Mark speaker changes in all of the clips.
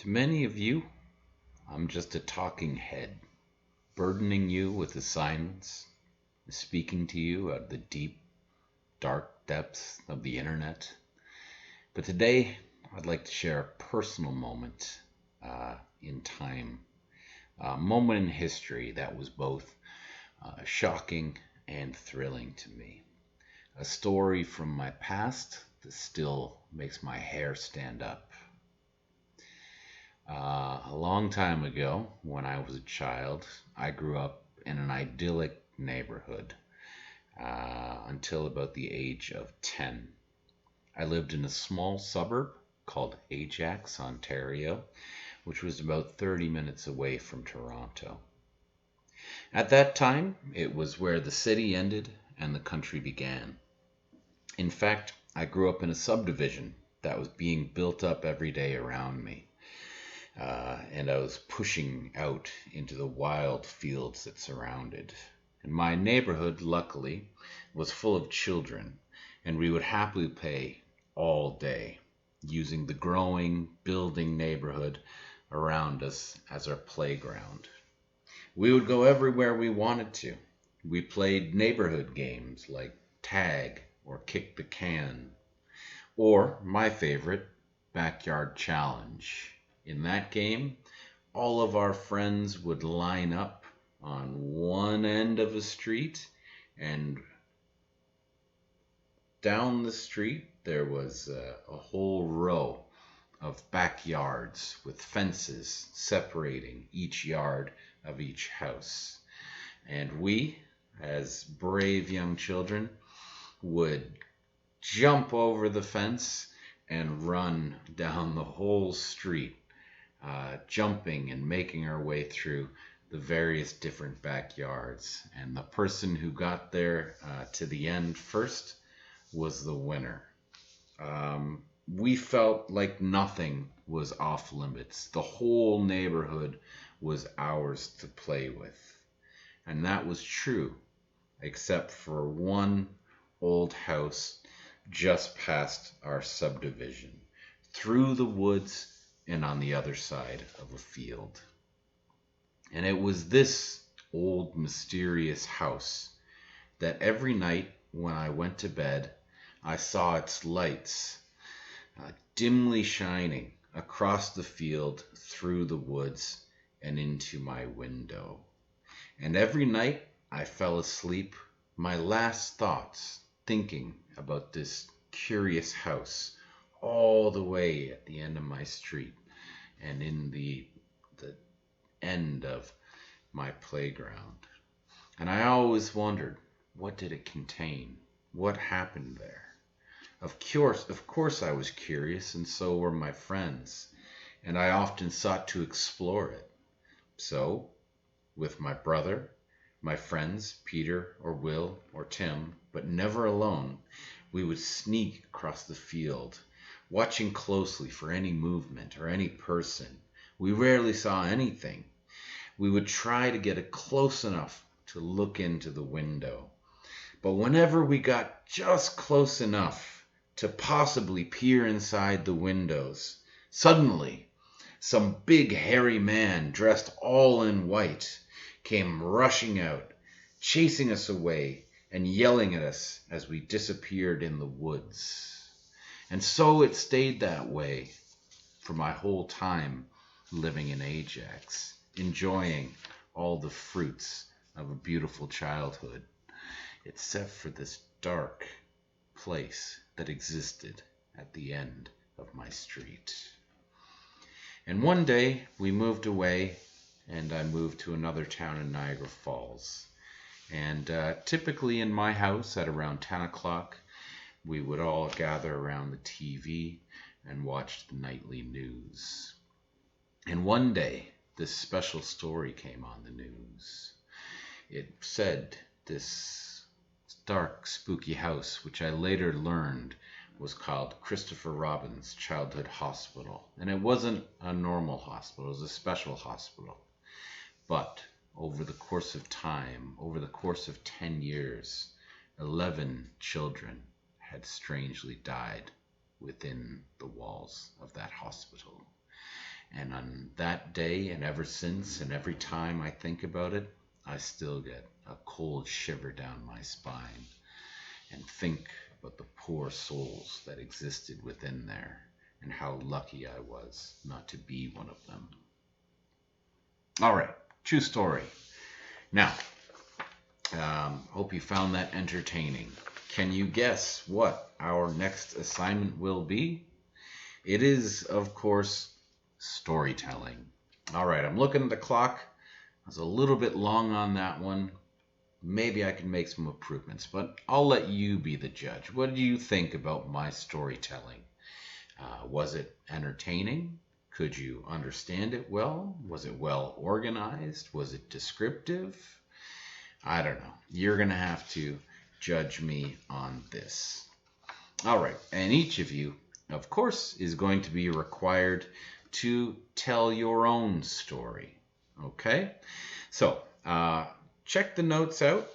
Speaker 1: To many of you, I'm just a talking head, burdening you with assignments, speaking to you out of the deep, dark depths of the internet. But today, I'd like to share a personal moment in time, a moment in history that was both shocking and thrilling to me. A story from my past that still makes my hair stand up. A long time ago, when I was a child, I grew up in an idyllic neighborhood until about the age of 10. I lived in a small suburb called Ajax, Ontario, which was about 30 minutes away from Toronto. At that time, it was where the city ended and the country began. In fact, I grew up in a subdivision that was being built up every day around me. And I was pushing out into the wild fields that surrounded. And my neighborhood, luckily, was full of children, and we would happily play all day, using the growing, building neighborhood around us as our playground. We would go everywhere we wanted to. We played neighborhood games like tag or kick the can, or my favorite, backyard challenge. In that game, all of our friends would line up on one end of a street, and down the street there was a whole row of backyards with fences separating each yard of each house. And we, as brave young children, would jump over the fence and run down the whole street, jumping and making our way through the various different backyards. And the person who got there to the end first was the winner. We felt like nothing was off limits. The whole neighborhood was ours to play with. And that was true, except for one old house just past our subdivision, through the woods and on the other side of a field. And it was this old mysterious house that every night when I went to bed, I saw its lights dimly shining across the field, through the woods, and into my window. And every night I fell asleep, my last thoughts thinking about this curious house all the way at the end of my street and in the end of my playground. And I always wondered, what did it contain? What happened there? Of course I was curious, and so were my friends, and I often sought to explore it. So, with my brother, my friends, Peter or Will or Tim, but never alone, we would sneak across the field, watching closely for any movement or any person. We rarely saw anything. We would try to get close enough to look into the window. But whenever we got just close enough to possibly peer inside the windows, suddenly some big hairy man dressed all in white came rushing out, chasing us away and yelling at us as we disappeared in the woods. And so it stayed that way for my whole time living in Ajax, enjoying all the fruits of a beautiful childhood, except for this dark place that existed at the end of my street. And one day we moved away, and I moved to another town in Niagara Falls. And typically in my house at around 10 o'clock, we would all gather around the TV and watch the nightly news. And one day, this special story came on the news. It said this dark, spooky house, which I later learned was called Christopher Robin's Childhood Hospital. And it wasn't a normal hospital, it was a special hospital. But over the course of time, over the course of 10 years, 11 children had strangely died within the walls of that hospital. And on that day and ever since, and every time I think about it, I still get a cold shiver down my spine and think about the poor souls that existed within there and how lucky I was not to be one of them. All right, true story. Now, hope you found that entertaining. Can you guess what our next assignment will be? It is, of course, storytelling. All right, I'm looking at the clock. I was a little bit long on that one. Maybe I can make some improvements, but I'll let you be the judge. What do you think about my storytelling? Was it entertaining? Could you understand it well? Was it well organized? Was it descriptive? I don't know. You're going to have to judge me on this. All right. And each of you, of course, is going to be required to tell your own story. Okay? So, check the notes out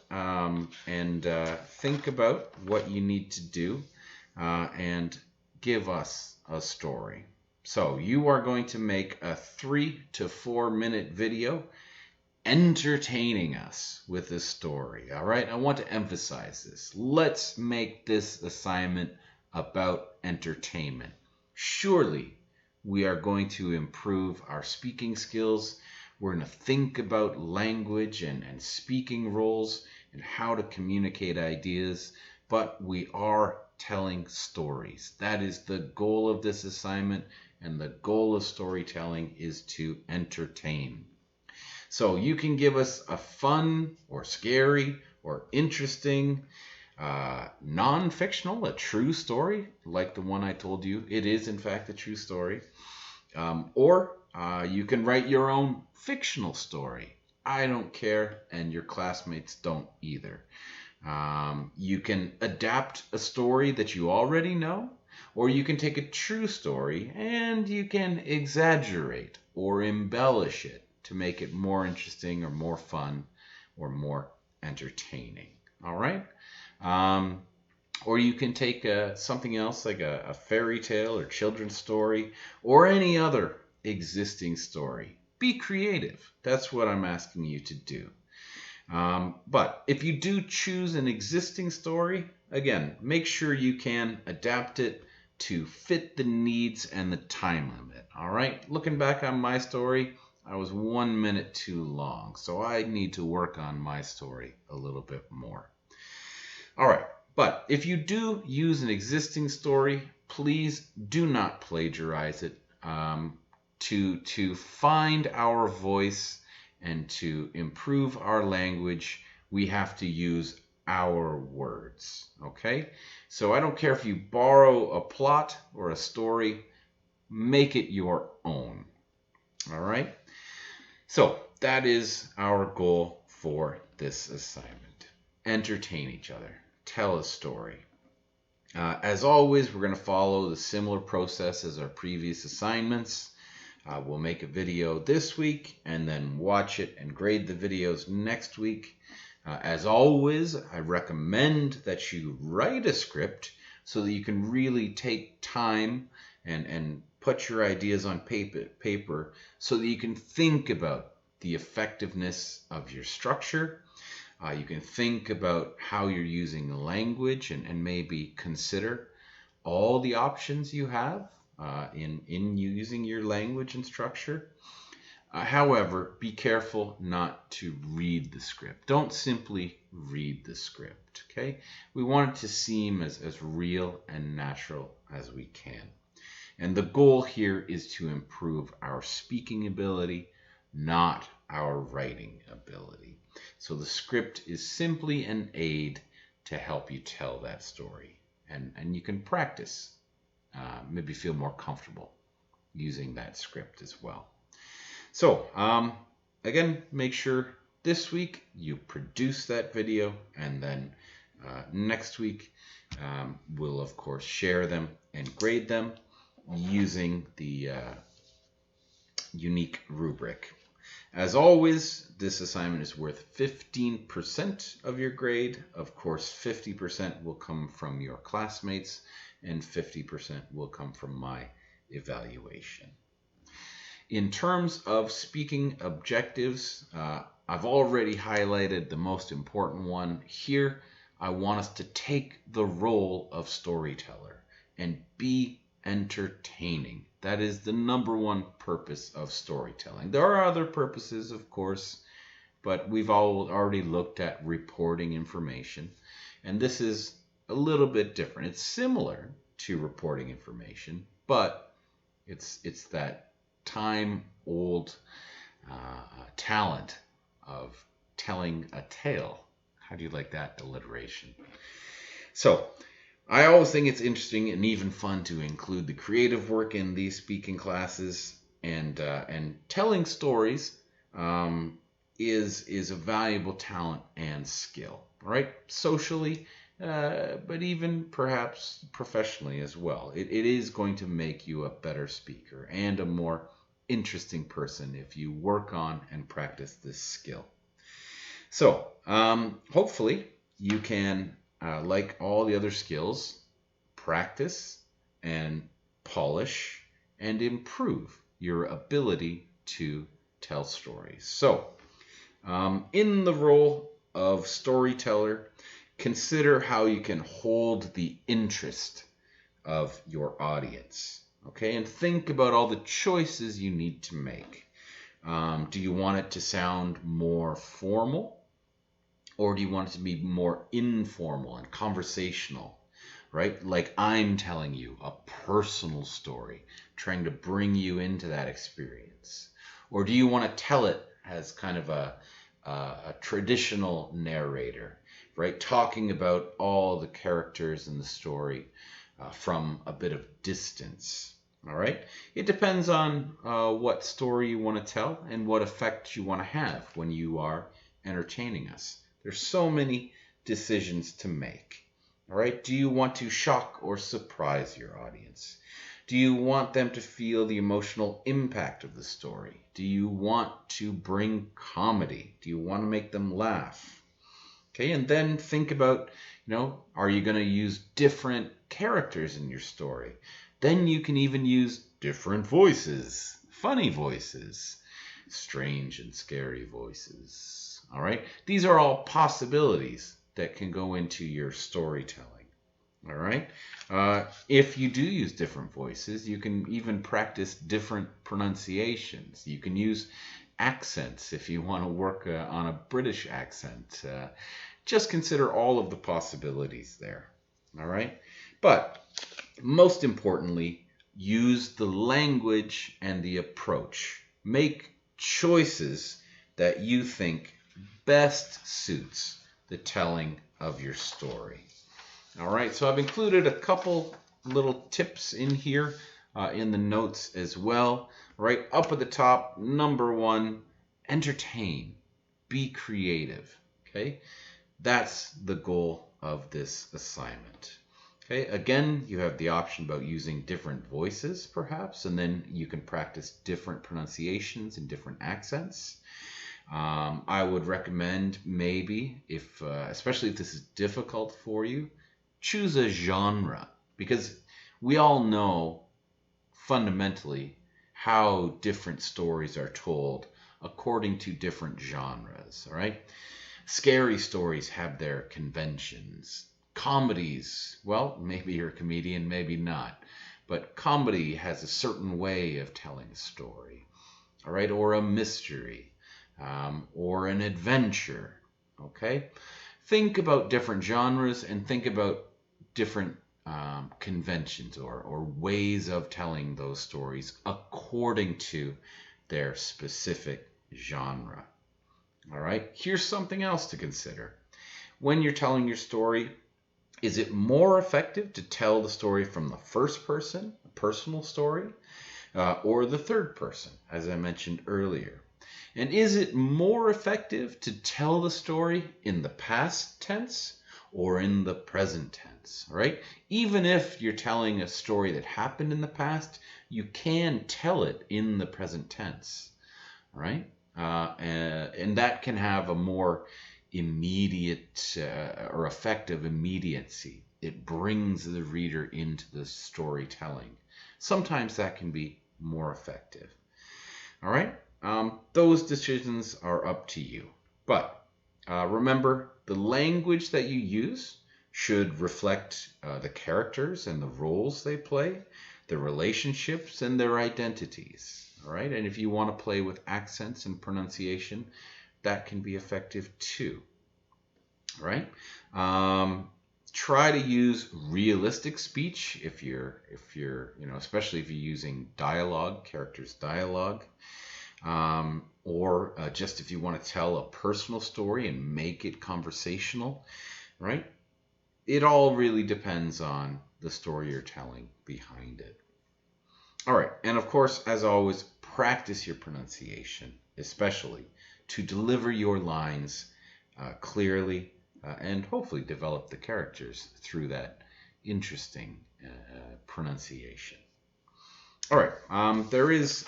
Speaker 1: and think about what you need to do and give us a story. So you are going to make a 3 to 4 minute video entertaining us with a story. All right, I want to emphasize this. Let's make this assignment about entertainment. Surely we are going to improve our speaking skills. We're going to think about language and speaking roles and how to communicate ideas, but we are telling stories. That is the goal of this assignment, and the goal of storytelling is to entertain. So you can give us a fun or scary or interesting, non-fictional, a true story, like the one I told you. It is, in fact, a true story. Or you can write your own fictional story. I don't care, and your classmates don't either. You can adapt a story that you already know, or you can take a true story and you can exaggerate or embellish it to make it more interesting or more fun or more entertaining. All right? Or you can take something else like a fairy tale or children's story or any other existing story. Be creative. That's what I'm asking you to do. But if you do choose an existing story, again, make sure you can adapt it to fit the needs and the time limit. All right? Looking back on my story, I was 1 minute too long, so I need to work on my story a little bit more. All right, but if you do use an existing story, please do not plagiarize it. To find our voice and to improve our language, we have to use our words, okay? So I don't care if you borrow a plot or a story, make it your own, all right? So that is our goal for this assignment. Entertain each other. Tell a story. As always, we're going to follow the similar process as our previous assignments. We'll make a video this week and then watch it and grade the videos next week. As always, I recommend that you write a script so that you can really take time and put your ideas on paper so that you can think about the effectiveness of your structure. You can think about how you're using language and maybe consider all the options you have in using your language and structure. However, be careful not to read the script. Don't simply read the script, okay? We want it to seem as real and natural as we can. And the goal here is to improve our speaking ability, not our writing ability. So the script is simply an aid to help you tell that story. And you can practice, maybe feel more comfortable using that script as well. So, again, make sure this week you produce that video, and then next week we'll, of course, share them and grade them using the unique rubric. As always, this assignment is worth 15% of your grade. Of course, 50% will come from your classmates, and 50% will come from my evaluation. In terms of speaking objectives, I've already highlighted the most important one. Here, I want us to take the role of storyteller and be entertaining. That is the number one purpose of storytelling. There are other purposes, of course, but we've all already looked at reporting information, and this is a little bit different. It's similar to reporting information, but it's that time-old talent of telling a tale. How do you like that alliteration? So I always think it's interesting and even fun to include the creative work in these speaking classes, and telling stories is a valuable talent and skill, right? Socially, but even perhaps professionally as well. It is going to make you a better speaker and a more interesting person if you work on and practice this skill. So hopefully you can, like all the other skills, practice and polish and improve your ability to tell stories. So in the role of storyteller, consider how you can hold the interest of your audience. Okay, and think about all the choices you need to make. Do you want it to sound more formal, or do you want it to be more informal and conversational, right? Like I'm telling you a personal story, trying to bring you into that experience. Or do you want to tell it as kind of a traditional narrator, right? Talking about all the characters in the story from a bit of distance. All right. It depends on what story you want to tell and what effect you want to have when you are entertaining us. There's so many decisions to make. All right. Do you want to shock or surprise your audience? Do you want them to feel the emotional impact of the story? Do you want to bring comedy? Do you want to make them laugh? Okay, and then think about, are you going to use different characters in your story? Then you can even use different voices, funny voices, strange and scary voices. All right, these are all possibilities that can go into your storytelling. All right. If you do use different voices, you can even practice different pronunciations. You can use accents if you want to work on a British accent. Just consider all of the possibilities there. All right. But most importantly, use the language and the approach. Make choices that you think best suits the telling of your story. All right, so I've included a couple little tips in here in the notes as well. Right up at the top, number one, entertain, be creative. Okay, that's the goal of this assignment. Okay, again, you have the option about using different voices perhaps, and then you can practice different pronunciations and different accents. I would recommend maybe, especially if this is difficult for you, choose a genre, because we all know fundamentally how different stories are told according to different genres, all right? Scary stories have their conventions. Comedies, well, maybe you're a comedian, maybe not, but comedy has a certain way of telling a story, all right? Or a mystery, or an adventure, okay? Think about different genres and think about different conventions or ways of telling those stories according to their specific genre. All right, here's something else to consider. When you're telling your story, is it more effective to tell the story from the first person, a personal story, or the third person, as I mentioned earlier? And is it more effective to tell the story in the past tense or in the present tense, right? Even if you're telling a story that happened in the past, you can tell it in the present tense, right? And that can have a more immediate or effective immediacy. It brings the reader into the storytelling. Sometimes that can be more effective. All right? Those decisions are up to you. But remember, the language that you use should reflect the characters and the roles they play, the relationships and their identities. All right? And if you want to play with accents and pronunciation, that can be effective too. All right? Try to use realistic speech if you're especially if you're using dialogue, characters dialogue, or just if you want to tell a personal story and make it conversational, right? It all really depends on the story you're telling behind it. All right, and of course, as always, practice your pronunciation, especially to deliver your lines clearly and hopefully develop the characters through that interesting pronunciation. All right, there is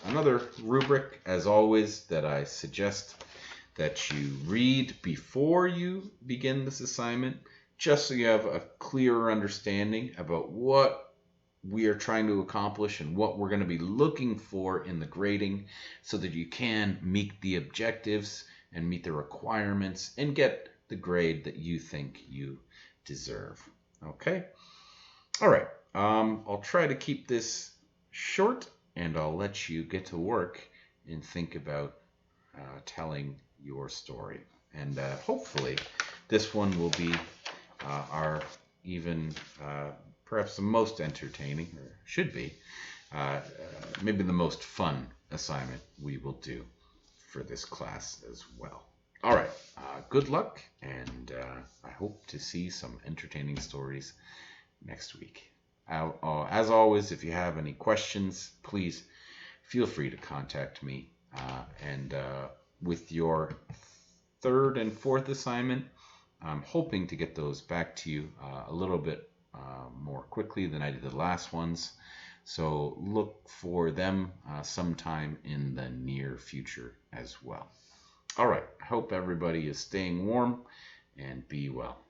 Speaker 1: another rubric, as always, that I suggest that you read before you begin this assignment, just so you have a clearer understanding about what we are trying to accomplish and what we're going to be looking for in the grading, so that you can meet the objectives and meet the requirements and get the grade that you think you deserve. Okay? All right. I'll try to keep this short, and I'll let you get to work and think about telling your story. And hopefully this one will be our even perhaps the most entertaining, or should be, maybe the most fun assignment we will do for this class as well. All right, good luck, and I hope to see some entertaining stories next week. As always, if you have any questions, please feel free to contact me. And with your third and fourth assignment, I'm hoping to get those back to you a little bit more quickly than I did the last ones. So look for them sometime in the near future as well. All right. I hope everybody is staying warm, and be well.